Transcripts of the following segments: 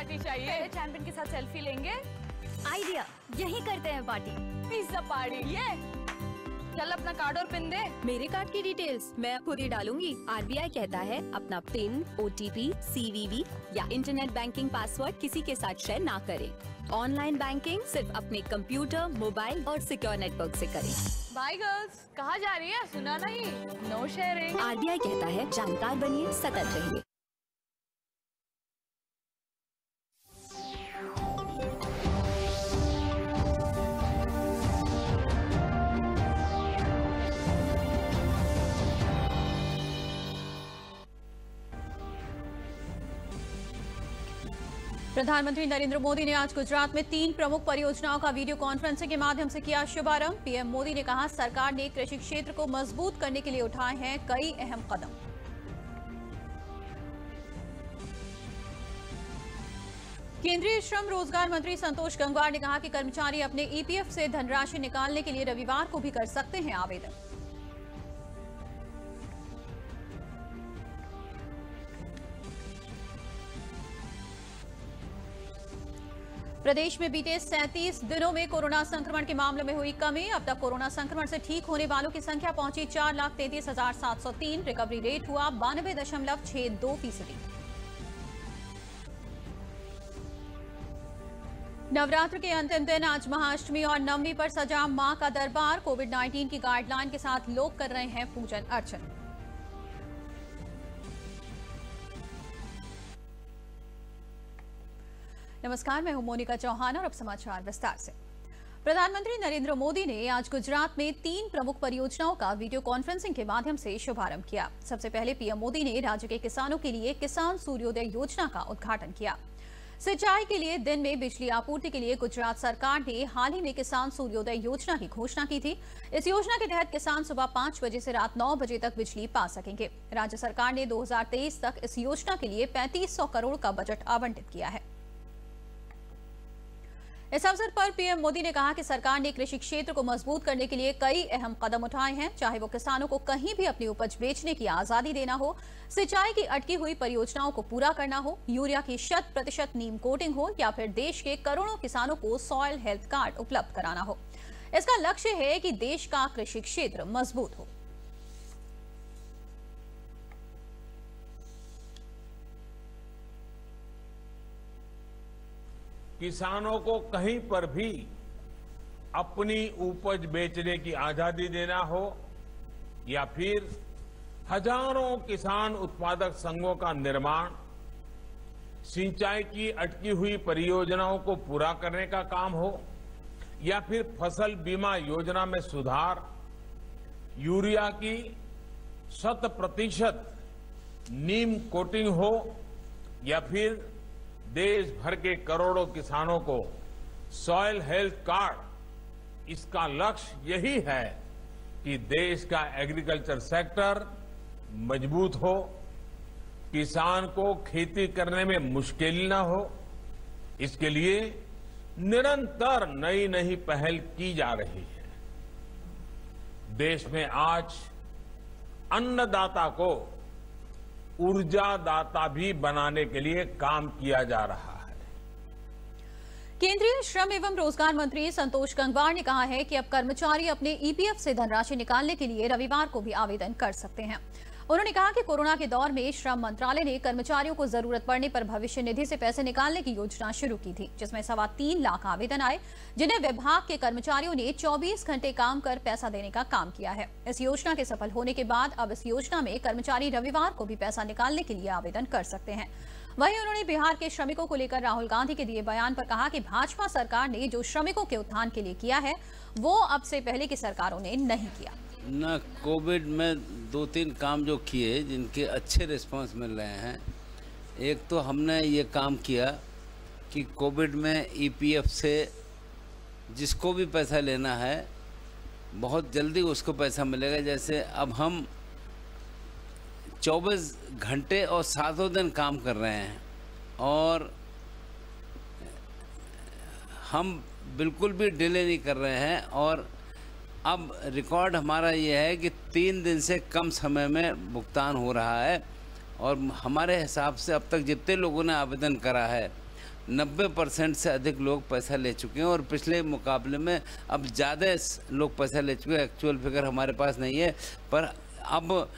Party चाहिए। पहले champion के साथ सेल्फी लेंगे। आइडिया, यही करते हैं पार्टी। Pizza party. ये चल अपना कार्ड और पिन दे। मेरे कार्ड की डिटेल्स मैं खुद ही डालूंगी। आरबीआई कहता है अपना पिन, ओटीपी, सीवीवी या इंटरनेट बैंकिंग पासवर्ड किसी के साथ शेयर ना करें। ऑनलाइन बैंकिंग सिर्फ अपने कंप्यूटर, मोबाइल और सिक्योर नेटवर्क से करें। बाय गर्ल्स, कहाँ जा रही है? सुना नहीं, नो शेयरिंग। आरबीआई कहता है जानकार बनिए, सतर्क रहिए। प्रधानमंत्री नरेंद्र मोदी ने आज गुजरात में 3 प्रमुख परियोजनाओं का वीडियो कॉन्फ्रेंसिंग के माध्यम से किया शुभारंभ। पीएम मोदी ने कहा, सरकार ने कृषि क्षेत्र को मजबूत करने के लिए उठाए हैं कई अहम कदम। केंद्रीय श्रम रोजगार मंत्री संतोष गंगवार ने कहा कि कर्मचारी अपने ईपीएफ से धनराशि निकालने के लिए रविवार को भी कर सकते हैं आवेदन। प्रदेश में बीते 37 दिनों में कोरोना संक्रमण के मामलों में हुई कमी। अब तक कोरोना संक्रमण से ठीक होने वालों की संख्या पहुंची 4,33,703। रिकवरी रेट हुआ 92.62%। नवरात्र के अंतिम दिन आज महाअष्टमी और नवमी पर सजा मां का दरबार। कोविड-19 की गाइडलाइन के साथ लोग कर रहे हैं पूजन अर्चन। नमस्कार, मैं हूं मोनिका चौहान और अब समाचार विस्तार से। प्रधानमंत्री नरेंद्र मोदी ने आज गुजरात में 3 प्रमुख परियोजनाओं का वीडियो कॉन्फ्रेंसिंग के माध्यम से शुभारंभ किया। सबसे पहले पीएम मोदी ने राज्य के किसानों के लिए किसान सूर्योदय योजना का उद्घाटन किया। सिंचाई के लिए दिन में बिजली आपूर्ति के लिए गुजरात सरकार ने हाल ही में किसान सूर्योदय योजना की घोषणा की थी। इस योजना के तहत किसान सुबह 5 बजे से रात 9 बजे तक बिजली पा सकेंगे। राज्य सरकार ने 2023 तक इस योजना के लिए 3500 करोड़ का बजट आवंटित किया है। इस अवसर पर पीएम मोदी ने कहा कि सरकार ने कृषि क्षेत्र को मजबूत करने के लिए कई अहम कदम उठाए हैं, चाहे वो किसानों को कहीं भी अपनी उपज बेचने की आजादी देना हो, सिंचाई की अटकी हुई परियोजनाओं को पूरा करना हो, यूरिया की 100% नीम कोटिंग हो या फिर देश के करोड़ों किसानों को सॉइल हेल्थ कार्ड उपलब्ध कराना हो। इसका लक्ष्य है कि देश का कृषि क्षेत्र मजबूत हो। किसानों को कहीं पर भी अपनी उपज बेचने की आजादी देना हो या फिर हजारों किसान उत्पादक संघों का निर्माण, सिंचाई की अटकी हुई परियोजनाओं को पूरा करने का काम हो या फिर फसल बीमा योजना में सुधार, यूरिया की 100% नीम कोटिंग हो या फिर देश भर के करोड़ों किसानों को सॉइल हेल्थ कार्ड, इसका लक्ष्य यही है कि देश का एग्रीकल्चर सेक्टर मजबूत हो, किसान को खेती करने में मुश्किल न हो। इसके लिए निरंतर नई नई पहल की जा रही है। देश में आज अन्नदाता को ऊर्जादाता भी बनाने के लिए काम किया जा रहा है। केंद्रीय श्रम एवं रोजगार मंत्री संतोष गंगवार ने कहा है कि अब कर्मचारी अपने ईपीएफ से धनराशि निकालने के लिए रविवार को भी आवेदन कर सकते हैं। उन्होंने कहा कि कोरोना के दौर में श्रम मंत्रालय ने कर्मचारियों को जरूरत पड़ने पर भविष्य निधि से पैसे निकालने की योजना शुरू की थी, जिसमें 3.25 लाख आवेदन आए, जिन्हें विभाग के कर्मचारियों ने 24 घंटे काम कर पैसा देने का काम किया है। इस योजना के सफल होने के बाद अब इस योजना में कर्मचारी रविवार को भी पैसा निकालने के लिए आवेदन कर सकते हैं। वहीं उन्होंने बिहार के श्रमिकों को लेकर राहुल गांधी के दिए बयान पर कहा कि भाजपा सरकार ने जो श्रमिकों के उत्थान के लिए किया है वो अब से पहले की सरकारों ने नहीं किया। न कोविड में 2-3 काम जो किए जिनके अच्छे रिस्पांस मिल रहे हैं। एक तो हमने ये काम किया कि कोविड में ईपीएफ से जिसको भी पैसा लेना है बहुत जल्दी उसको पैसा मिलेगा। जैसे अब हम 24 घंटे और 7 दिन काम कर रहे हैं और हम बिल्कुल भी डिले नहीं कर रहे हैं और अब रिकॉर्ड हमारा ये है कि 3 दिन से कम समय में भुगतान हो रहा है और हमारे हिसाब से अब तक जितने लोगों ने आवेदन करा है 90% से अधिक लोग पैसा ले चुके हैं और पिछले मुकाबले में अब ज़्यादा लोग पैसा ले चुके हैं। एक्चुअल फिगर हमारे पास नहीं है, पर अब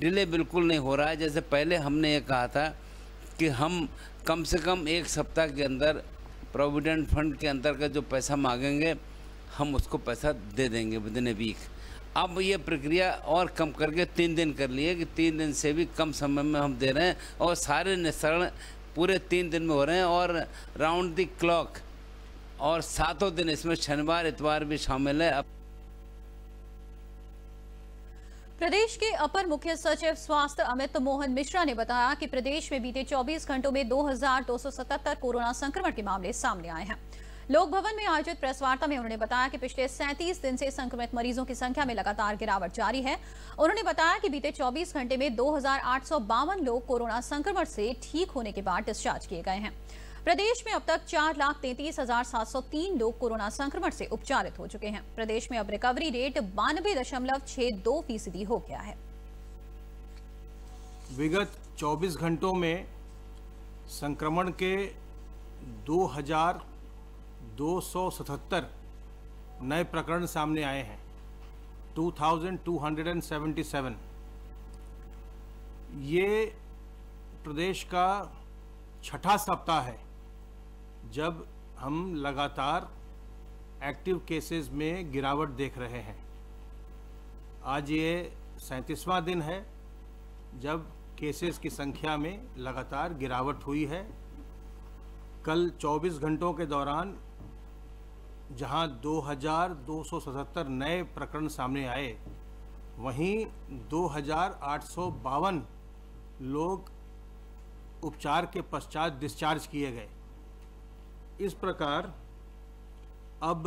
डिले बिल्कुल नहीं हो रहा है। जैसे पहले हमने ये कहा था कि हम कम से कम 1 सप्ताह के अंदर प्रोविडेंट फंड के अंतर्गत जो पैसा मांगेंगे हम उसको पैसा दे देंगे विदिन ए वीक। अब ये प्रक्रिया और कम करके 3 दिन कर लिए कि 3 दिन से भी कम समय में हम दे रहे हैं और सारे निस्तारण पूरे 3 दिन में हो रहे हैं और राउंड द क्लॉक, और 7 दिन इसमें शनिवार इतवार भी शामिल है। प्रदेश के अपर मुख्य सचिव स्वास्थ्य अमित मोहन मिश्रा ने बताया कि प्रदेश में बीते 24 घंटों में 2277 कोरोना संक्रमण के मामले सामने आए हैं। लोक भवन में आयोजित प्रेस वार्ता में उन्होंने बताया कि पिछले 37 दिन से संक्रमित मरीजों की संख्या में लगातार गिरावट जारी है। उन्होंने बताया कि बीते 24 घंटे में 2852 लोग कोरोना संक्रमण से ठीक होने के बाद डिस्चार्ज किए गए हैं। प्रदेश में अब तक 4,33,703 लोग कोरोना संक्रमण से उपचारित हो चुके हैं। प्रदेश में अब रिकवरी रेट 92.62% हो गया है। विगत 24 घंटों में संक्रमण के 2,277 नए प्रकरण सामने आए हैं, 2,277। ये प्रदेश का छठा सप्ताह है जब हम लगातार एक्टिव केसेस में गिरावट देख रहे हैं। आज ये 37वां दिन है जब केसेस की संख्या में लगातार गिरावट हुई है। कल 24 घंटों के दौरान जहां 2,277 नए प्रकरण सामने आए, वहीं 2,852 लोग उपचार के पश्चात डिस्चार्ज किए गए। इस प्रकार अब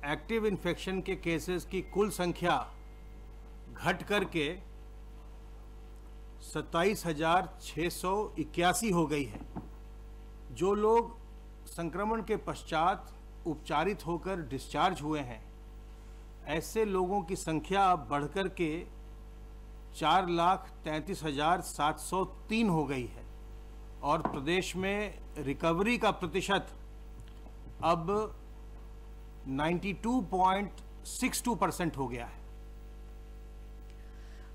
एक्टिव इन्फेक्शन के केसेस की कुल संख्या घट करके 27,681 हो गई है। जो लोग संक्रमण के पश्चात उपचारित होकर डिस्चार्ज हुए हैं, ऐसे लोगों की संख्या अब बढ़कर के 4,33,703 हो गई है और प्रदेश में रिकवरी का प्रतिशत अब 92.62% हो गया है।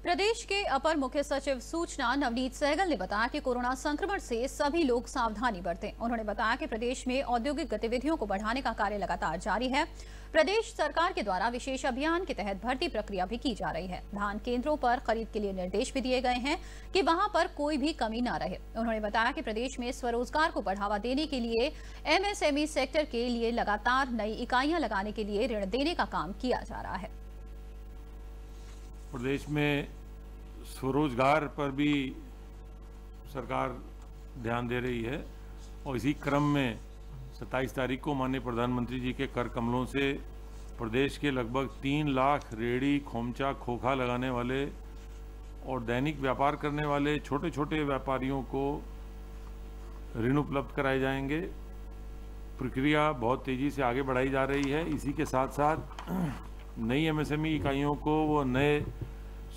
प्रदेश के अपर मुख्य सचिव सूचना नवनीत सहगल ने बताया कि कोरोना संक्रमण से सभी लोग सावधानी बरतें। उन्होंने बताया कि प्रदेश में औद्योगिक गतिविधियों को बढ़ाने का कार्य लगातार जारी है। प्रदेश सरकार के द्वारा विशेष अभियान के तहत भर्ती प्रक्रिया भी की जा रही है। धान केंद्रों पर खरीद के लिए निर्देश भी दिए गए हैं कि वहां पर कोई भी कमी न रहे। उन्होंने बताया कि प्रदेश में स्वरोजगार को बढ़ावा देने के लिए MSME सेक्टर के लिए लगातार नई इकाइयां लगाने के लिए ऋण देने का काम किया जा रहा है। प्रदेश में स्वरोजगार पर भी सरकार ध्यान दे रही है और इसी क्रम में 27 तारीख को माननीय प्रधानमंत्री जी के कर कमलों से प्रदेश के लगभग 3 लाख रेहड़ी, खोमचा, खोखा लगाने वाले और दैनिक व्यापार करने वाले छोटे छोटे व्यापारियों को ऋण उपलब्ध कराए जाएंगे। प्रक्रिया बहुत तेज़ी से आगे बढ़ाई जा रही है। इसी के साथ साथ नई MSME इकाइयों को, वो नए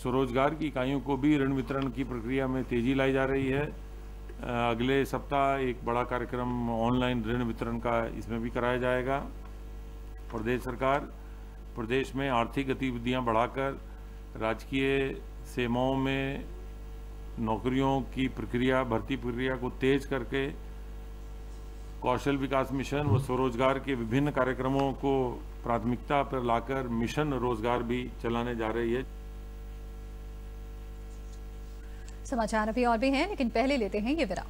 स्वरोजगार की इकाइयों को भी ऋण वितरण की प्रक्रिया में तेज़ी लाई जा रही है। अगले सप्ताह एक बड़ा कार्यक्रम ऑनलाइन ऋण वितरण का इसमें भी कराया जाएगा। प्रदेश सरकार प्रदेश में आर्थिक गतिविधियां बढ़ाकर राजकीय सेवाओं में नौकरियों की प्रक्रिया, भर्ती प्रक्रिया को तेज करके कौशल विकास मिशन व स्वरोजगार के विभिन्न कार्यक्रमों को प्राथमिकता पर लाकर मिशन रोजगार भी चलाने जा रही है। समाचार अभी और भी हैं, लेकिन पहले लेते हैं ये विराम।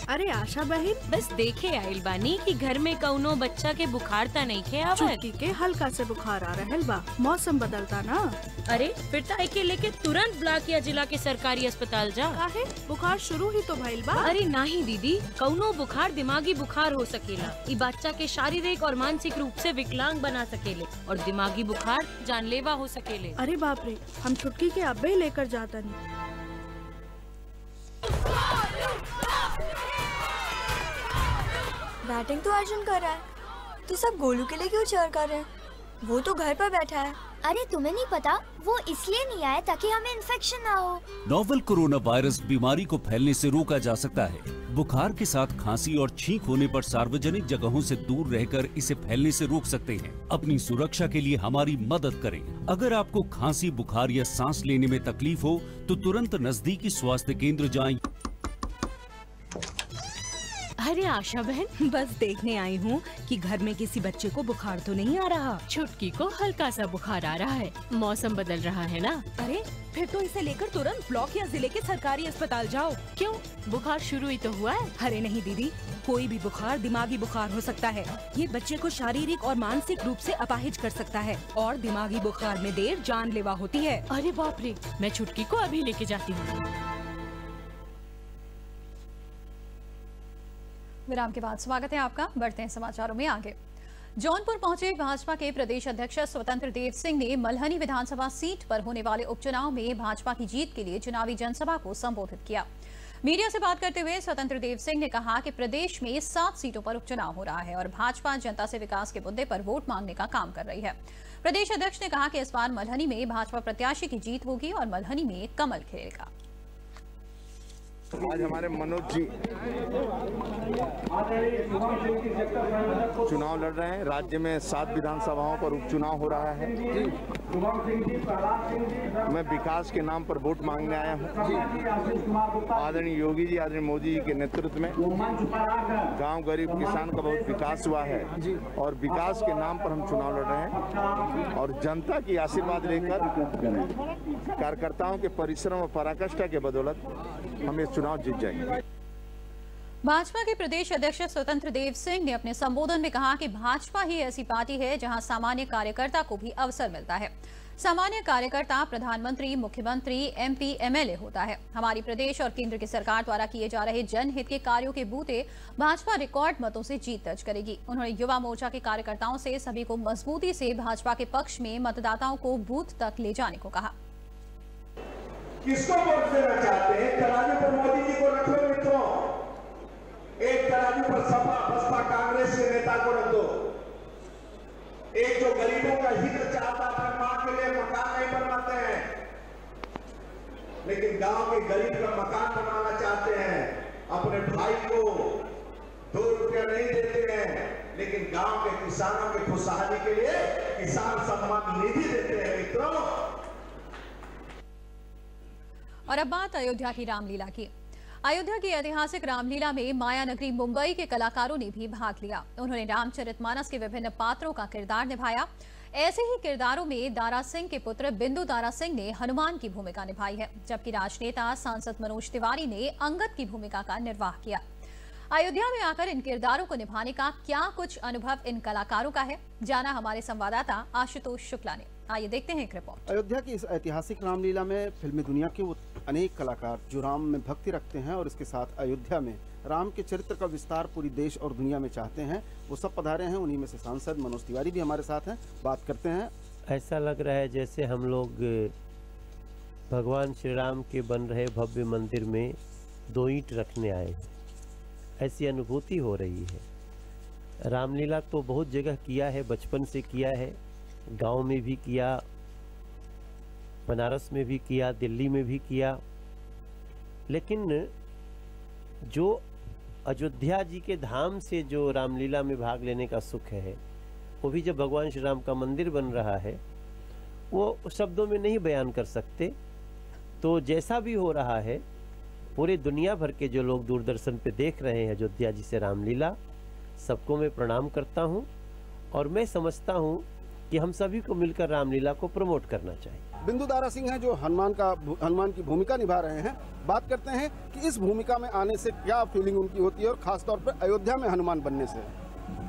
अरे आशा बहन, बस देखे आइल बानी कि घर में कौनो बच्चा के बुखार ता नहीं खे आवत। चुटकी के हल्का से बुखार आ रहल बा, मौसम बदलता ना। अरे फिर तो एके लेके तुरंत ब्लॉक या जिला के सरकारी अस्पताल जा। काहे? बुखार शुरू ही तो भइल बा। अरे नहीं दीदी, कौनो बुखार दिमागी बुखार हो सकेला। ई बच्चा के शारीरिक और मानसिक रूप से विकलांग बना सकेले और दिमागी बुखार जानलेवा हो सकेले। अरे बाप रे, हम छुटकी के अब्बे लेकर जाता नहीं। बैटिंग तो अर्जुन कर रहा है, तो सब गोलू के लिए क्यों चीयर कर रहे हैं? वो तो घर पर बैठा है। अरे तुम्हें नहीं पता, वो इसलिए नहीं आए ताकि हमें इन्फेक्शन ना हो। नोवेल कोरोना वायरस बीमारी को फैलने से रोका जा सकता है। बुखार के साथ खांसी और छींक होने पर सार्वजनिक जगहों से दूर रहकर इसे फैलने से रोक सकते हैं। अपनी सुरक्षा के लिए हमारी मदद करें। अगर आपको खांसी, बुखार या सांस लेने में तकलीफ हो तो तुरंत नजदीकी स्वास्थ्य केंद्र जाएं। अरे आशा बहन, बस देखने आई हूँ कि घर में किसी बच्चे को बुखार तो नहीं आ रहा। छुटकी को हल्का सा बुखार आ रहा है, मौसम बदल रहा है ना। अरे फिर तो इसे लेकर तुरंत ब्लॉक या जिले के सरकारी अस्पताल जाओ। क्यों, बुखार शुरू ही तो हुआ है। अरे नहीं दीदी, कोई भी बुखार दिमागी बुखार हो सकता है। ये बच्चे को शारीरिक और मानसिक रूप से अपाहिज कर सकता है और दिमागी बुखार में देर जानलेवा होती है। अरे बाप रे, मैं छुटकी को अभी लेके जाती हूँ। विराम के बाद स्वागत है आपका। बढ़ते हैं समाचारों में आगे। जौनपुर पहुंचे भाजपा के प्रदेश अध्यक्ष स्वतंत्र देव सिंह ने मल्हनी विधानसभा सीट पर होने वाले उपचुनाव में भाजपा की जीत के लिए चुनावी जनसभा को संबोधित किया। मीडिया से बात करते हुए स्वतंत्र देव सिंह ने कहा कि प्रदेश में 7 सीटों पर उपचुनाव हो रहा है और भाजपा जनता से विकास के मुद्दे पर वोट मांगने का काम कर रही है। प्रदेश अध्यक्ष ने कहा कि इस बार मल्हनी में भाजपा प्रत्याशी की जीत होगी और मल्हनी में कमल खिलेगा। आज हमारे मनोज जी चुनाव लड़ रहे हैं। राज्य में 7 विधानसभाओं पर उपचुनाव हो रहा है। मैं विकास के नाम पर वोट मांगने आया हूँ। आदरणीय योगी जी, आदरणीय मोदी जी के नेतृत्व में गांव गरीब किसान का बहुत विकास हुआ है और विकास के नाम पर हम चुनाव लड़ रहे हैं और जनता की आशीर्वाद लेकर कार्यकर्ताओं के परिश्रम और पराकाष्ठा के बदौलत हम इस चुनाव जीत जाएंगे। भाजपा के प्रदेश अध्यक्ष स्वतंत्र देव सिंह ने अपने संबोधन में कहा कि भाजपा ही ऐसी पार्टी है जहां सामान्य कार्यकर्ता को भी अवसर मिलता है। सामान्य कार्यकर्ता प्रधानमंत्री, मुख्यमंत्री, MP, MLA होता है। हमारी प्रदेश और केंद्र की सरकार द्वारा किए जा रहे जनहित के कार्यों के बूते भाजपा रिकॉर्ड मतों से जीत दर्ज करेगी। उन्होंने युवा मोर्चा के कार्यकर्ताओं से सभी को मजबूती से भाजपा के पक्ष में मतदाताओं को बूथ तक ले जाने को कहा। किसको वोट देना चाहते हैं? तराजू पर मोदी जी को रखो मित्रों, एक तराजू पर सपा, बसपा, कांग्रेस के नेता को रख दो। एक जो गरीबों का हित चाहता है, अपने मां के लिए मकान नहीं बनवाते हैं, लेकिन गांव के गरीब का मकान बनवाना चाहते हैं। अपने भाई को 2 रुपया नहीं देते हैं, लेकिन गांव के किसानों के खुशहाली के लिए किसान सम्मान निधि देते हैं मित्रों। और अब बात अयोध्या की रामलीला की। अयोध्या की ऐतिहासिक रामलीला में माया नगरी मुंबई के कलाकारों ने भी भाग लिया। उन्होंने रामचरितमानस के विभिन्न पात्रों का किरदार निभाया। ऐसे ही किरदारों में दारा सिंह के पुत्र बिंदु दारा सिंह ने हनुमान की भूमिका निभाई है, जबकि राजनेता सांसद मनोज तिवारी ने अंगद की भूमिका का निर्वाह किया। अयोध्या में आकर इन किरदारों को निभाने का क्या कुछ अनुभव इन कलाकारों का है, जाना हमारे संवाददाता आशुतोष शुक्ला ने। आइए देखते हैं एक रिपोर्ट। अयोध्या की इस ऐतिहासिक रामलीला में फिल्मी दुनिया के वो अनेक कलाकार जो राम में भक्ति रखते हैं और इसके साथ अयोध्या में राम के चरित्र का विस्तार पूरी देश और दुनिया में चाहते हैं, वो सब पधारे हैं। उन्हीं में से सांसद मनोज तिवारी भी हमारे साथ हैं। बात करते हैं। ऐसा लग रहा है जैसे हम लोग भगवान श्री राम के बन रहे भव्य मंदिर में 2 ईंट रखने आए, ऐसी अनुभूति हो रही है। रामलीला तो बहुत जगह किया है, बचपन से किया है, गांव में भी किया, बनारस में भी किया, दिल्ली में भी किया, लेकिन जो अयोध्या जी के धाम से जो रामलीला में भाग लेने का सुख है, वो भी जब भगवान श्री राम का मंदिर बन रहा है, वो शब्दों में नहीं बयान कर सकते। तो जैसा भी हो रहा है, पूरे दुनिया भर के जो लोग दूरदर्शन पे देख रहे हैं अयोध्या जी से रामलीला, सबको मैं प्रणाम करता हूं और मैं समझता हूं कि हम सभी को मिलकर रामलीला को प्रमोट करना चाहिए। बिंदु दारा सिंह हैं जो हनुमान की भूमिका निभा रहे हैं। बात करते हैं कि इस भूमिका में आने से क्या फीलिंग उनकी होती है और खासतौर पर अयोध्या में हनुमान बनने से।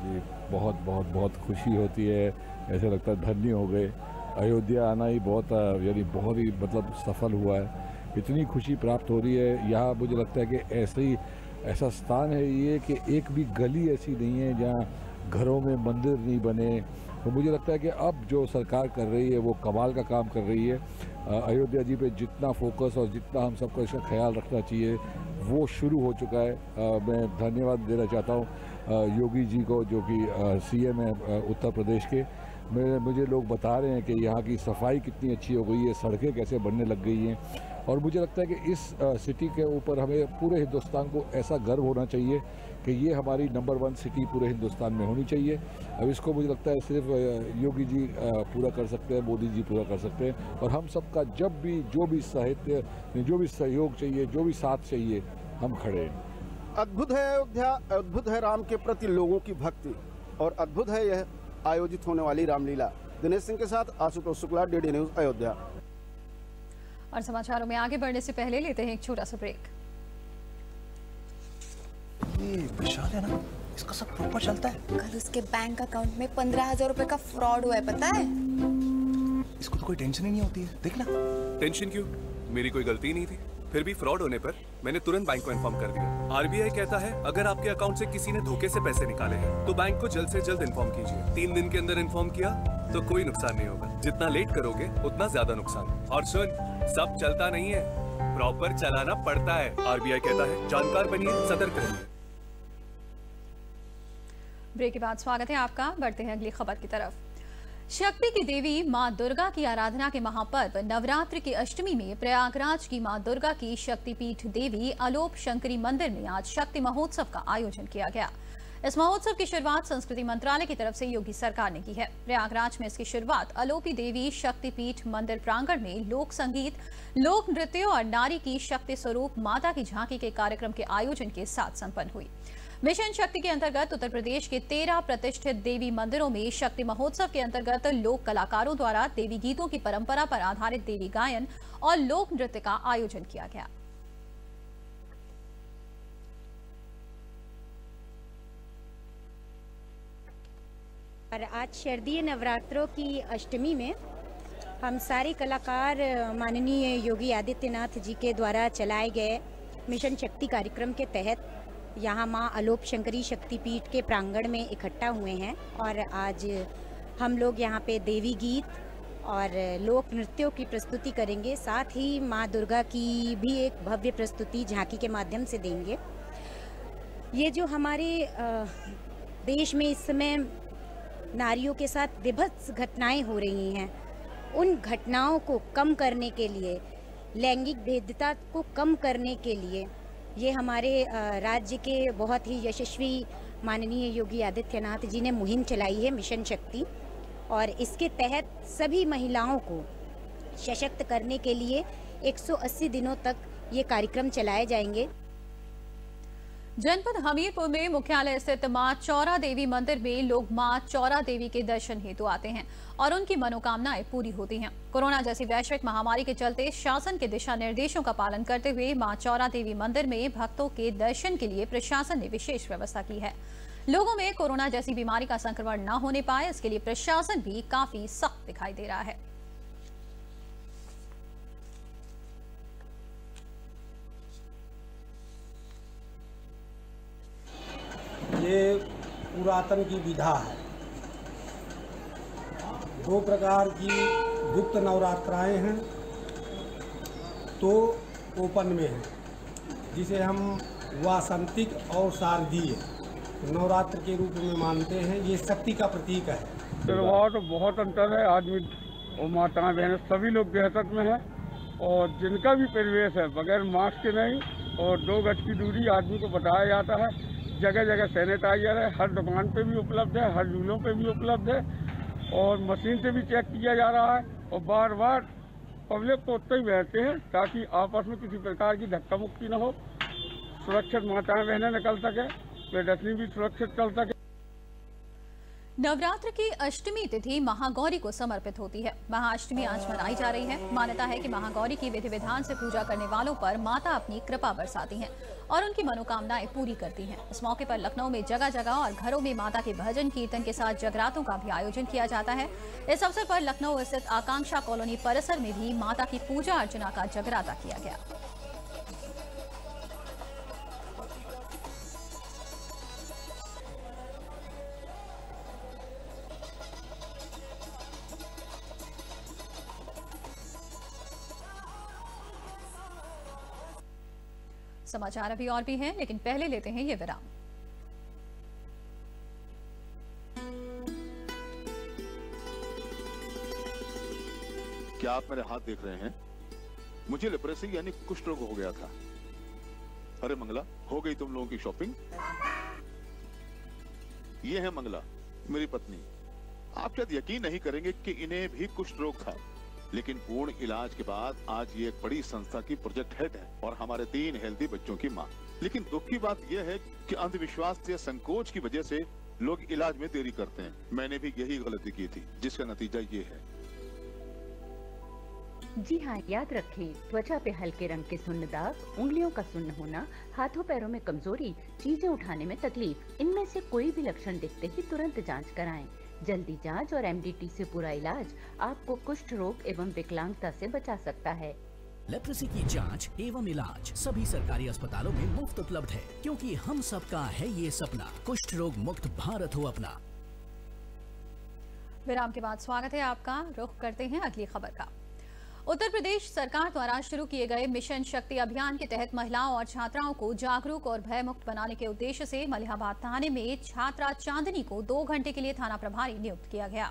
जी बहुत बहुत बहुत खुशी होती है। ऐसे लगता है धन्य हो गए। अयोध्या आना ही बहुत यानी बहुत ही मतलब सफल हुआ है। इतनी खुशी प्राप्त हो रही है। यहाँ मुझे लगता है कि ऐसा स्थान है ये कि एक भी गली ऐसी नहीं है जहाँ घरों में मंदिर नहीं बने। तो मुझे लगता है कि अब जो सरकार कर रही है वो कमाल का काम कर रही है। अयोध्या जी पे जितना फोकस और जितना हम सबको इसका ख्याल रखना चाहिए वो शुरू हो चुका है। मैं धन्यवाद देना चाहता हूँ योगी जी को, जो कि CM है उत्तर प्रदेश के। मुझे लोग बता रहे हैं कि यहाँ की सफाई कितनी अच्छी हो गई है, सड़कें कैसे बनने लग गई हैं। और मुझे लगता है कि इस सिटी के ऊपर हमें पूरे हिंदुस्तान को ऐसा गर्व होना चाहिए कि ये हमारी नंबर 1 सिटी पूरे हिंदुस्तान में होनी चाहिए। अब इसको मुझे लगता है सिर्फ योगी जी पूरा कर सकते हैं, मोदी जी पूरा कर सकते हैं। और हम सबका जब भी जो भी साहित्य, जो भी सहयोग चाहिए, जो भी साथ चाहिए, हम खड़े हैं। अद्भुत है अयोध्या, अद्भुत है राम के प्रति लोगों की भक्ति, और अद्भुत है यह आयोजित होने वाली रामलीला। दिनेश सिंह के साथ आशुतोष शुक्ला, डीडी न्यूज अयोध्या। और समाचारों में आगे बढ़ने से पहले लेते हैं एक छोटा सा ब्रेक। ये विशाल है ना, इसका सब प्रॉपर चलता है। कल उसके बैंक अकाउंट में 15,000 रुपए का फ्रॉड हुआ है, पता है? इसको तो कोई टेंशन ही नहीं होती है, देखना। टेंशन क्यों? मेरी कोई गलती नहीं थी। फिर भी फ्रॉड होने पर मैंने तुरंत बैंक को इन्फॉर्म कर दिया। आरबीआई कहता है अगर आपके अकाउंट से किसी ने धोखे से पैसे निकाले हैं तो बैंक को जल्द से जल्द इन्फॉर्म कीजिए। 3 दिन के अंदर इन्फॉर्म किया तो कोई नुकसान नहीं होगा। जितना लेट करोगे उतना ज्यादा नुकसान। और सुन, सब चलता नहीं है, प्रॉपर चलाना पड़ता है। आरबीआई कहता है जानकार बनिए, सतर्क रहिए। ब्रेक के बाद स्वागत है आपका। बढ़ते हैं अगली खबर की तरफ। शक्ति की देवी मां दुर्गा की आराधना के महापर्व नवरात्र की अष्टमी में प्रयागराज की मां दुर्गा की शक्तिपीठ देवी अलोप शंकरी मंदिर में आज शक्ति महोत्सव का आयोजन किया गया। इस महोत्सव की शुरुआत संस्कृति मंत्रालय की तरफ से योगी सरकार ने की है। प्रयागराज में इसकी शुरुआत अलोपी देवी शक्तिपीठ मंदिर प्रांगण में लोक संगीत, लोक नृत्य और नारी की शक्ति स्वरूप माता की झांकी के कार्यक्रम के आयोजन के साथ संपन्न हुई। मिशन शक्ति के अंतर्गत उत्तर प्रदेश के 13 प्रतिष्ठित देवी मंदिरों में शक्ति महोत्सव के अंतर्गत लोक कलाकारों द्वारा देवी गीतों की परंपरा पर आधारित देवी गायन और लोक नृत्य का आयोजन किया गया। और आज शारदीय नवरात्रों की अष्टमी में हम सारे कलाकार माननीय योगी आदित्यनाथ जी के द्वारा चलाए गए मिशन शक्ति कार्यक्रम के तहत यहाँ माँ अलोप शंकरी शक्तिपीठ के प्रांगण में इकट्ठा हुए हैं। और आज हम लोग यहाँ पे देवी गीत और लोक नृत्यों की प्रस्तुति करेंगे, साथ ही माँ दुर्गा की भी एक भव्य प्रस्तुति झांकी के माध्यम से देंगे। ये जो हमारे देश में इस समय नारियों के साथ विभत्स घटनाएं हो रही हैं, उन घटनाओं को कम करने के लिए, लैंगिक भेदता को कम करने के लिए ये हमारे राज्य के बहुत ही यशस्वी माननीय योगी आदित्यनाथ जी ने मुहिम चलाई है मिशन शक्ति। और इसके तहत सभी महिलाओं को सशक्त करने के लिए 180 दिनों तक ये कार्यक्रम चलाए जाएंगे। जनपद हमीरपुर में मुख्यालय स्थित मां चौरा देवी मंदिर में लोग मां चौरा देवी के दर्शन हेतु आते हैं और उनकी मनोकामनाएं पूरी होती हैं। कोरोना जैसी वैश्विक महामारी के चलते शासन के दिशा निर्देशों का पालन करते हुए मां चौरा देवी मंदिर में भक्तों के दर्शन के लिए प्रशासन ने विशेष व्यवस्था की है। लोगों में कोरोना जैसी बीमारी का संक्रमण न होने पाए, इसके लिए प्रशासन भी काफी सख्त दिखाई दे रहा है। ये पुरातन की विधा है। 2 प्रकार की गुप्त नवरात्राएं हैं, तो ओपन में है, जिसे हम वासंतिक और शारदीय नवरात्र के रूप में मानते हैं। ये शक्ति का प्रतीक है। त्योहार तो बहुत अंतर है। आदमी और माताएं बहनें सभी लोग दहशत में हैं, और जिनका भी परिवेश है बगैर मास्क के नहीं, और 2 गज की दूरी आदमी को बताया जाता है। जगह जगह सैनिटाइजर है, हर दुकान पे भी उपलब्ध है, हर झूलों पे भी उपलब्ध है, और मशीन से भी चेक किया जा रहा है। और बार बार पब्लिक को उतना ही बैठते हैं ताकि आपस में किसी प्रकार की धक्का मुक्की न हो, सुरक्षित माताएं बहनें निकल सके, प्रदर्शनी भी सुरक्षित चल सके। नवरात्र की अष्टमी तिथि महागौरी को समर्पित होती है। महाअष्टमी आज मनाई जा रही है। मान्यता है कि महागौरी की विधि विधान से पूजा करने वालों पर माता अपनी कृपा बरसाती हैं और उनकी मनोकामनाएं पूरी करती हैं। इस मौके पर लखनऊ में जगह जगह और घरों में माता के भजन कीर्तन के साथ जगरातों का भी आयोजन किया जाता है। इस अवसर पर लखनऊ स्थित आकांक्षा कॉलोनी परिसर में भी माता की पूजा अर्चना का जगराता किया गया। समाचार अभी और भी हैं, लेकिन पहले लेते हैं ये विराम। क्या आप मेरे हाथ देख रहे हैं? मुझे लेप्रेसी यानी कुष्ठ रोग हो गया था। अरे मंगला, हो गई तुम लोगों की शॉपिंग? ये है मंगला, मेरी पत्नी। आप शायद यकीन नहीं करेंगे कि इन्हें भी कुष्ठ रोग था, लेकिन पूर्ण इलाज के बाद आज ये एक बड़ी संस्था की प्रोजेक्ट हेड है और हमारे 3 हेल्दी बच्चों की माँ। लेकिन दुख की बात यह है कि अंधविश्वास या संकोच की वजह से लोग इलाज में देरी करते हैं। मैंने भी यही गलती की थी, जिसका नतीजा ये है। जी हाँ, याद रखें, त्वचा पे हल्के रंग के सुन्न दाग, उंगलियों का सुन्न होना, हाथों पैरों में कमजोरी, चीजें उठाने में तकलीफ, इनमें से कोई भी लक्षण दिखते ही तुरंत जांच कराएं। जल्दी जांच और एमडीटी से पूरा इलाज आपको कुष्ठ रोग एवं विकलांगता से बचा सकता है। लेप्रेसी की जांच एवं इलाज सभी सरकारी अस्पतालों में मुफ्त उपलब्ध है, क्योंकि हम सबका है ये सपना, कुष्ठ रोग मुक्त भारत हो अपना। विराम के बाद स्वागत है आपका। रुख करते हैं अगली खबर का। उत्तर प्रदेश सरकार द्वारा शुरू किए गए मिशन शक्ति अभियान के तहत महिलाओं और छात्राओं को जागरूक और भयमुक्त बनाने के उद्देश्य से मलिहाबाद थाने में छात्रा चांदनी को 2 घंटे के लिए थाना प्रभारी नियुक्त किया गया।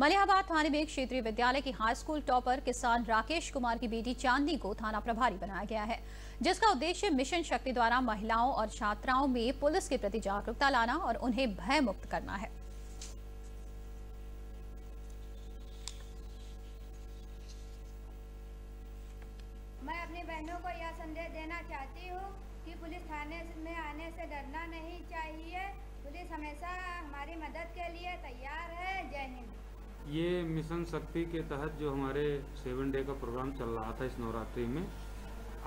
मलिहाबाद थाने में क्षेत्रीय विद्यालय की हाई स्कूल टॉपर किसान राकेश कुमार की बेटी चांदनी को थाना प्रभारी बनाया गया है, जिसका उद्देश्य मिशन शक्ति द्वारा महिलाओं और छात्राओं में पुलिस के प्रति जागरूकता लाना और उन्हें भयमुक्त करना है। मैं अपनी बहनों को यह संदेश देना चाहती हूँ कि पुलिस थाने में आने से डरना नहीं चाहिए। पुलिस हमेशा हमारी मदद के लिए तैयार है। जय हिंद। ये मिशन शक्ति के तहत जो हमारे 7 डे का प्रोग्राम चल रहा था इस नवरात्रि में,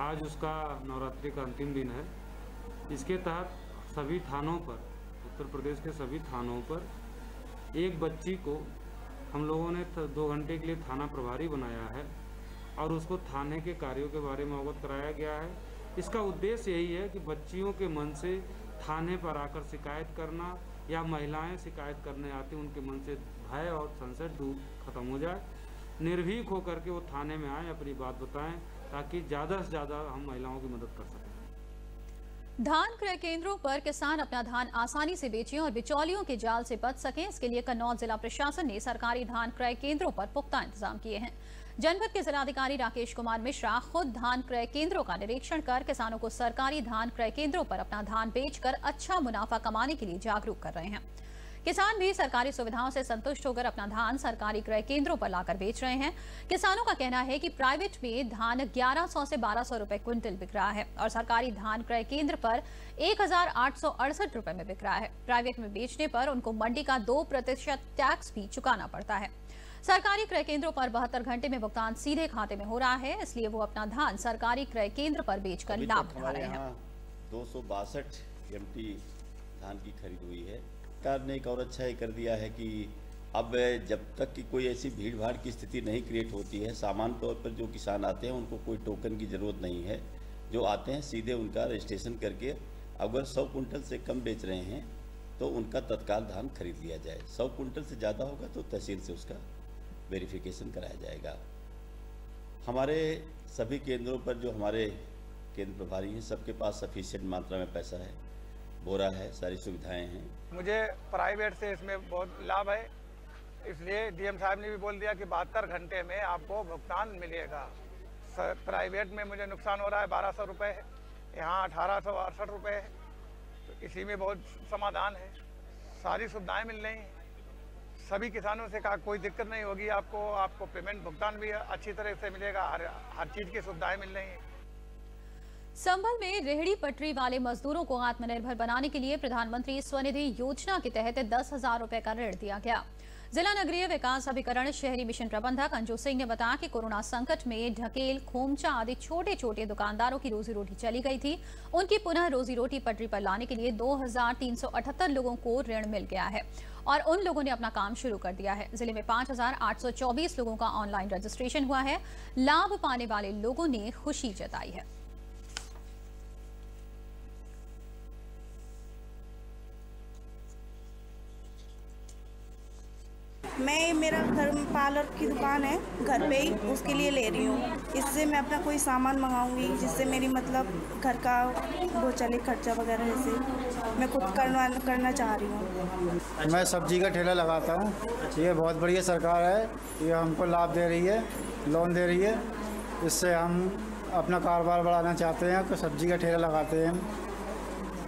आज उसका नवरात्रि का अंतिम दिन है। इसके तहत सभी थानों पर, उत्तर प्रदेश के सभी थानों पर एक बच्ची को हम लोगों ने 2 घंटे के लिए थाना प्रभारी बनाया है और उसको थाने के कार्यों के बारे में अवगत कराया गया है। इसका उद्देश्य यही है कि बच्चियों के मन से थाने पर आकर शिकायत करना या महिलाएं शिकायत करने आती उनके मन से भय और संशय दूर खत्म हो जाए। निर्भीक होकर के वो थाने में आएँ, अपनी बात बताएं, ताकि ज़्यादा से ज़्यादा हम महिलाओं की मदद कर सकें। धान क्रय केंद्रों पर किसान अपना धान आसानी से बेचें और बिचौलियों के जाल से बच सकें, इसके लिए कन्नौज जिला प्रशासन ने सरकारी धान क्रय केंद्रों पर पुख्ता इंतजाम किए हैं। जनपद के जिलाधिकारी राकेश कुमार मिश्रा खुद धान क्रय केंद्रों का निरीक्षण कर किसानों को सरकारी धान क्रय केंद्रों पर अपना धान बेचकर अच्छा मुनाफा कमाने के लिए जागरूक कर रहे हैं। किसान भी सरकारी सुविधाओं से संतुष्ट होकर अपना धान सरकारी क्रय केंद्रों पर लाकर बेच रहे हैं। किसानों का कहना है कि प्राइवेट में धान 1100 से 1200 रुपए क्विंटल बिक रहा है और सरकारी धान क्रय केंद्र पर 1868 रुपए में बिक रहा है। प्राइवेट में बेचने पर उनको मंडी का 2% टैक्स भी चुकाना पड़ता है। सरकारी क्रय केंद्रों पर 72 घंटे में भुगतान सीधे खाते में हो रहा है, इसलिए वो अपना धान सरकारी क्रय केंद्र पर बेचकर लाभ उठा रहे हैं। 262 MT धान की खरीद हुई है। सरकार ने एक और अच्छा ये कर दिया है कि अब जब तक कि कोई ऐसी भीड़ भाड़ की स्थिति नहीं क्रिएट होती है, सामान्य तौर पर जो किसान आते हैं उनको कोई टोकन की ज़रूरत नहीं है। जो आते हैं सीधे उनका रजिस्ट्रेशन करके अगर 100 कुंटल से कम बेच रहे हैं तो उनका तत्काल धान खरीद लिया जाए। 100 कुंटल से ज़्यादा होगा तो तहसील से उसका वेरिफिकेशन कराया जाएगा। हमारे सभी केंद्रों पर जो हमारे केंद्र प्रभारी हैं सबके पास सफिशिएंट मात्रा में पैसा है, बोरा है, सारी सुविधाएं हैं। मुझे प्राइवेट से इसमें बहुत लाभ है, इसलिए डीएम साहब ने भी बोल दिया कि 72 घंटे में आपको भुगतान मिलेगा। प्राइवेट में मुझे नुकसान हो रहा है 1200 रुपये, यहाँ 1868 रुपये है, तो इसी में बहुत समाधान है। सारी सुविधाएं मिल रही हैं। सभी किसानों से कहा कोई दिक्कत नहीं होगी आपको पेमेंट भुगतान भी अच्छी तरह से मिलेगा, हर चीज़ की सुविधाएं मिल रही हैं। संभल में रेहड़ी पटरी वाले मजदूरों को आत्मनिर्भर बनाने के लिए प्रधानमंत्री स्वनिधि योजना के तहत 10,000 रुपए का ऋण दिया गया। जिला नगरीय विकास अभिकरण शहरी मिशन प्रबंधक अंजू सिंह ने बताया कि कोरोना संकट में ढकेल, खोमचा आदि छोटे छोटे दुकानदारों की रोजी रोटी चली गई थी। उनकी पुनः रोजी रोटी पटरी पर लाने के लिए 2,378 लोगों को ऋण मिल गया है और उन लोगों ने अपना काम शुरू कर दिया है। जिले में 5,824 लोगों का ऑनलाइन रजिस्ट्रेशन हुआ है। लाभ पाने वाले लोगों ने खुशी जताई है। मेरा घर में पार्लर की दुकान है, घर पे ही उसके लिए ले रही हूँ। इससे मैं अपना कोई सामान मंगाऊंगी जिससे मेरी मतलब घर का वो चले, खर्चा वगैरह जैसे मैं खुद करना चाह रही हूँ। मैं सब्जी का ठेला लगाता हूँ। ये बहुत बढ़िया सरकार है, ये हमको लाभ दे रही है लोन दे रही है। इससे हम अपना कारोबार बढ़ाना चाहते हैं, तो सब्जी का ठेला लगाते हैं,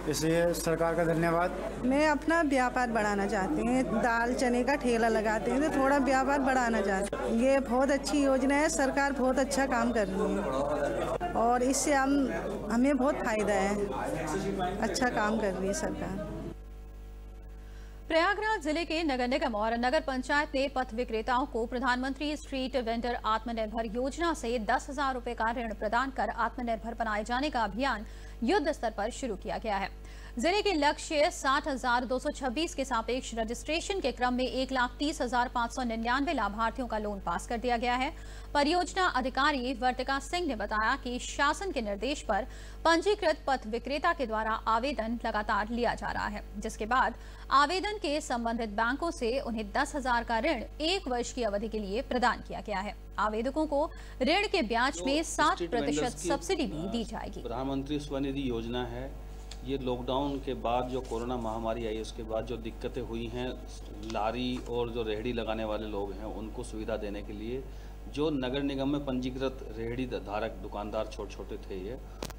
इसलिए सरकार का धन्यवाद। मैं अपना व्यापार बढ़ाना चाहती हूँ, दाल चने का ठेला लगाते हैं तो थोड़ा व्यापार बढ़ाना चाहते हैं। ये बहुत अच्छी योजना है, सरकार बहुत अच्छा काम कर रही है और इससे हमें बहुत फायदा है, अच्छा काम कर रही है सरकार। प्रयागराज जिले के नगर निगम और नगर पंचायत ने पथ विक्रेताओं को प्रधानमंत्री स्ट्रीट वेंडर आत्मनिर्भर योजना से 10,000 रुपए का ऋण प्रदान कर आत्मनिर्भर बनाए जाने का अभियान युद्ध स्तर पर शुरू किया गया है। जिले के लक्ष्य 60,226 के सापेक्ष रजिस्ट्रेशन के क्रम में 1,30,599 लाभार्थियों का लोन पास कर दिया गया है। परियोजना अधिकारी वर्तिका सिंह ने बताया कि शासन के निर्देश पर पंजीकृत पथ विक्रेता के द्वारा आवेदन लगातार लिया जा रहा है, जिसके बाद आवेदन के संबंधित बैंकों से उन्हें 10,000 का ऋण 1 वर्ष की अवधि के लिए प्रदान किया गया है। आवेदकों को ऋण के ब्याज में 7% सब्सिडी भी दी जाएगी। प्रधानमंत्री स्वनिधि योजना है, ये लॉकडाउन के बाद जो कोरोना महामारी आई उसके बाद जो दिक्कतें हुई हैं लारी और जो रेहड़ी लगाने वाले लोग हैं उनको सुविधा देने के लिए जो नगर निगम में पंजीकृत रेहड़ी धारक दुकानदार छोटे थे ये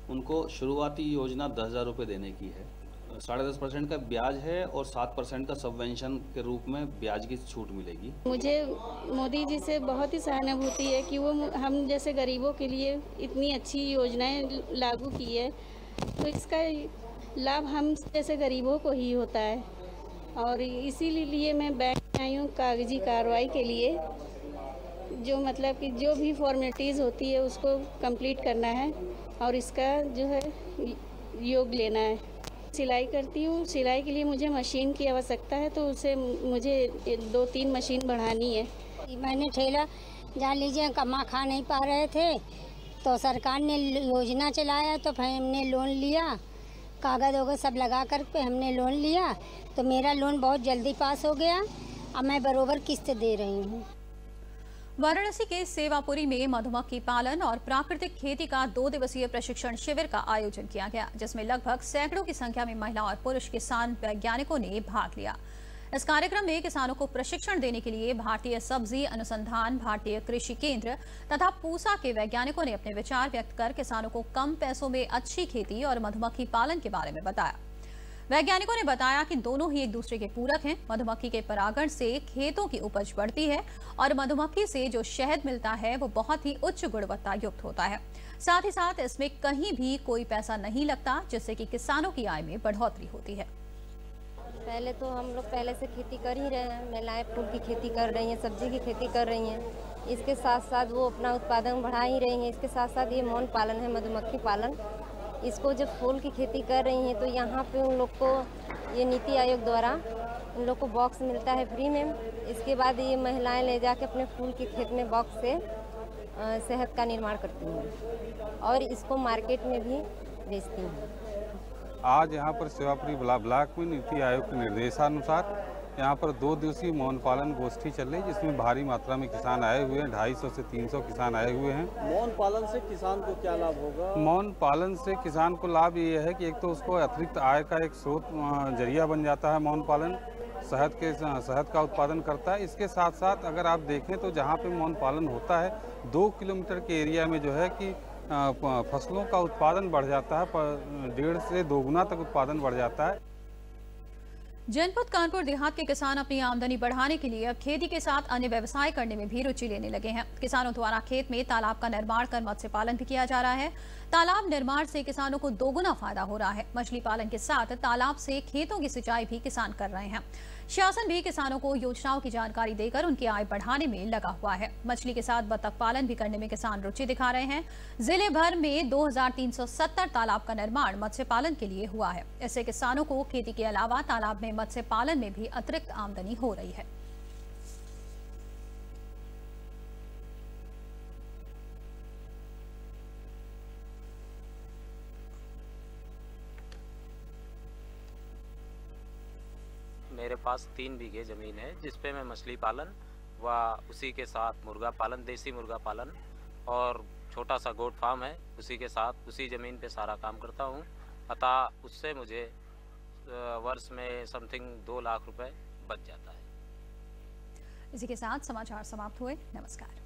उनको शुरुआती योजना 10,000 रुपये देने की है। 10.5% का ब्याज है और 7% का सबवेंशन के रूप में ब्याज की छूट मिलेगी। मुझे मोदी जी से बहुत ही सहानुभूति है कि वो हम जैसे गरीबों के लिए इतनी अच्छी योजनाएं लागू की है, तो इसका लाभ हम जैसे गरीबों को ही होता है और इसीलिए मैं बैंक में आई हूँ कागजी कार्रवाई के लिए, जो मतलब कि जो भी फॉर्मेलिटीज़ होती है उसको कंप्लीट करना है और इसका जो है योग लेना है। सिलाई करती हूँ, सिलाई के लिए मुझे मशीन की आवश्यकता है, तो उसे मुझे 2-3 मशीन बढ़ानी है। मैंने ठेला जान लीजिए कमा खा नहीं पा रहे थे, तो सरकार ने योजना चलाया तो फिर हमने लोन लिया, कागज वगैरह सब लगा कर पे हमने लोन लिया, तो मेरा लोन बहुत जल्दी पास हो गया। अब मैं बरोबर किस्त दे रही हूँ। वाराणसी के सेवापुरी में मधुमक्खी पालन और प्राकृतिक खेती का 2 दिवसीय प्रशिक्षण शिविर का आयोजन किया गया, जिसमें लगभग सैकड़ों की संख्या में महिला और पुरुष किसान वैज्ञानिकों ने भाग लिया। इस कार्यक्रम में किसानों को प्रशिक्षण देने के लिए भारतीय सब्जी अनुसंधान, भारतीय कृषि केंद्र तथा पूसा के वैज्ञानिकों ने अपने विचार व्यक्त कर किसानों को कम पैसों में अच्छी खेती और मधुमक्खी पालन के बारे में बताया। वैज्ञानिकों ने बताया कि दोनों ही एक दूसरे के पूरक हैं। मधुमक्खी के परागण से खेतों की उपज बढ़ती है और मधुमक्खी से जो शहद मिलता है वो बहुत ही उच्च गुणवत्ता युक्त होता है। साथ ही साथ इसमें कहीं भी कोई पैसा नहीं लगता, जिससे कि किसानों की आय में बढ़ोतरी होती है। पहले तो हम लोग पहले से खेती कर ही रहे हैं, महिलाएं फूल की खेती कर रही हैं, सब्जी की खेती कर रही हैं। इसके साथ साथ वो अपना उत्पादन बढ़ा ही रही हैं। इसके साथ साथ ये मौन पालन है, मधुमक्खी पालन। इसको जब फूल की खेती कर रही हैं तो यहाँ पे उन लोग को ये नीति आयोग द्वारा उन लोग को बॉक्स मिलता है फ्री में। इसके बाद ये महिलाएं ले जाके अपने फूल के खेत में बॉक्स से शहद का निर्माण करती हैं और इसको मार्केट में भी बेचती हैं। आज यहाँ पर सेवापुरी ब्लॉक में नीति आयोग के निर्देशानुसार यहाँ पर 2 दिवसीय मौन पालन गोष्ठी चल रही है, जिसमें भारी मात्रा में किसान आए हुए हैं। 250 से 300 किसान आए हुए हैं। मौन पालन से किसान को क्या लाभ होगा? मौन पालन से किसान को लाभ ये है कि एक तो उसको अतिरिक्त आय का एक स्रोत जरिया बन जाता है। मौन पालन शहद का उत्पादन करता है। इसके साथ साथ अगर आप देखें तो जहाँ पे मौन पालन होता है 2 किलोमीटर के एरिया में जो है कि फसलों का उत्पादन बढ़ जाता है, 1.5 से 2 गुना तक उत्पादन बढ़ जाता है। जनपद कानपुर देहात के किसान अपनी आमदनी बढ़ाने के लिए अब खेती के साथ अन्य व्यवसाय करने में भी रुचि लेने लगे हैं। किसानों द्वारा खेत में तालाब का निर्माण कर मत्स्य पालन भी किया जा रहा है। तालाब निर्माण से किसानों को 2 गुना फायदा हो रहा है। मछली पालन के साथ तालाब से खेतों की सिंचाई भी किसान कर रहे हैं। शासन भी किसानों को योजनाओं की जानकारी देकर उनकी आय बढ़ाने में लगा हुआ है। मछली के साथ बतख पालन भी करने में किसान रुचि दिखा रहे हैं। जिले भर में 2370 तालाब का निर्माण मत्स्य पालन के लिए हुआ है। इससे किसानों को खेती के अलावा तालाब में मत्स्य पालन में भी अतिरिक्त आमदनी हो रही है। मेरे पास 3 बीघे ज़मीन है, जिस पे मैं मछली पालन व उसी के साथ मुर्गा पालन, देसी मुर्गा पालन और छोटा सा गोट फार्म है, उसी के साथ उसी ज़मीन पे सारा काम करता हूँ। अतः उससे मुझे वर्ष में समथिंग 2 लाख रुपए बच जाता है। इसी के साथ समाचार समाप्त हुए। नमस्कार।